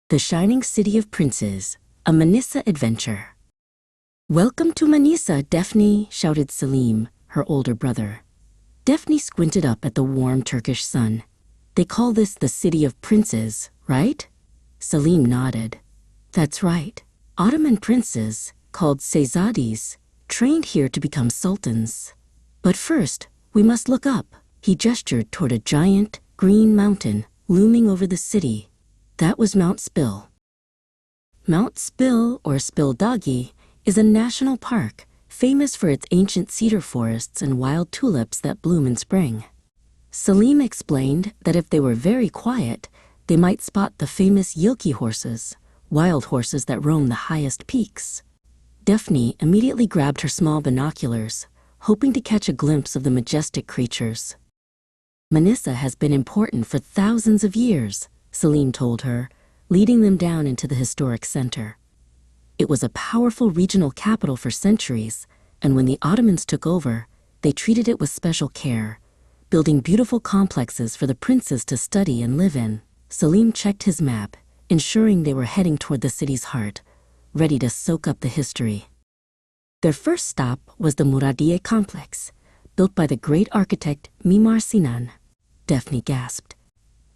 The Shining City of Princes, a Manisa adventure. "Welcome to Manisa, Daphne," shouted Selim, her older brother. Daphne squinted up at the warm Turkish sun. "They call this the City of Princes, right?" Selim nodded. "That's right. Ottoman princes, called Seyzadis, trained here to become sultans. But first, we must look up." He gestured toward a giant, green mountain looming over the city. That was Mount Spill. Mount Spill, or Spildagi, is a national park famous for its ancient cedar forests and wild tulips that bloom in spring. Selim explained that if they were very quiet, they might spot the famous Yilki horses, wild horses that roam the highest peaks. Daphne immediately grabbed her small binoculars, hoping to catch a glimpse of the majestic creatures. "Manisa has been important for thousands of years," Selim told her, leading them down into the historic center. It was a powerful regional capital for centuries, and when the Ottomans took over, they treated it with special care, building beautiful complexes for the princes to study and live in. Selim checked his map, ensuring they were heading toward the city's heart, ready to soak up the history. Their first stop was the Muradiye complex, built by the great architect Mimar Sinan. Daphne gasped.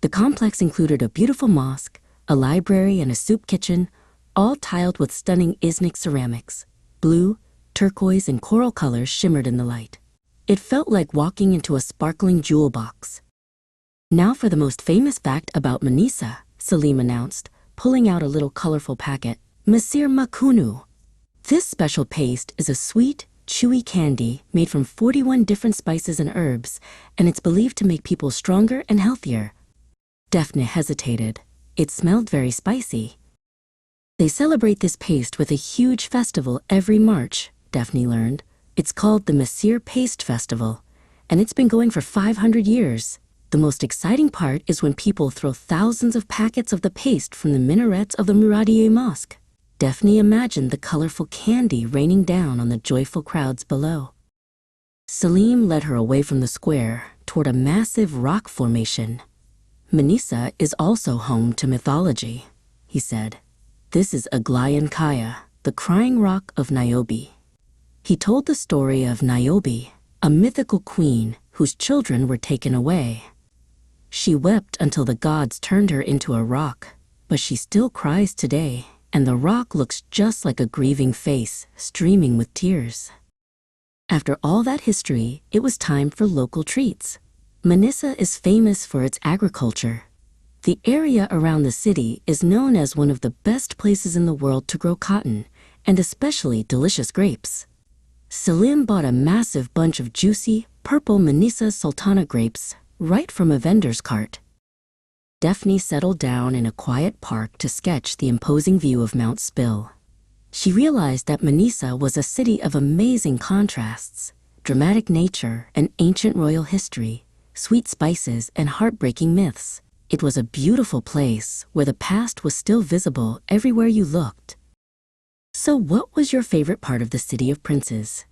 The complex included a beautiful mosque, a library, and a soup kitchen, all tiled with stunning Iznik ceramics. Blue, turquoise, and coral colors shimmered in the light. It felt like walking into a sparkling jewel box. "Now for the most famous fact about Manisa," Selim announced, pulling out a little colorful packet. "Mesir Makunu. This special paste is a sweet, chewy candy made from 41 different spices and herbs, and it's believed to make people stronger and healthier." Daphne hesitated. It smelled very spicy. "They celebrate this paste with a huge festival every March," Daphne learned. "It's called the Mesir Paste Festival, and it's been going for 500 years. The most exciting part is when people throw thousands of packets of the paste from the minarets of the Muradiye Mosque." Daphne imagined the colorful candy raining down on the joyful crowds below. Selim led her away from the square toward a massive rock formation. "Manisa is also home to mythology," he said. "This is İngilizceHikaye, the crying rock of Niobe." He told the story of Niobe, a mythical queen whose children were taken away. She wept until the gods turned her into a rock, but she still cries today, and the rock looks just like a grieving face, streaming with tears. After all that history, it was time for local treats. Manisa is famous for its agriculture. The area around the city is known as one of the best places in the world to grow cotton, and especially delicious grapes. Selim bought a massive bunch of juicy, purple Manisa Sultana grapes right from a vendor's cart. Daphne settled down in a quiet park to sketch the imposing view of Mount Spill. She realized that Manisa was a city of amazing contrasts, dramatic nature and ancient royal history, sweet spices and heartbreaking myths. It was a beautiful place where the past was still visible everywhere you looked. "So what was your favorite part of the City of Princes?"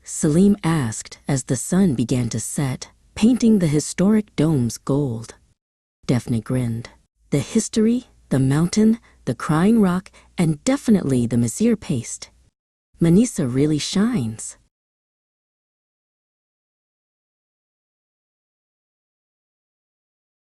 Selim asked as the sun began to set, painting the historic domes gold. Daphne grinned. "The history, the mountain, the crying rock, and definitely the Mesir paste. Manisa really shines."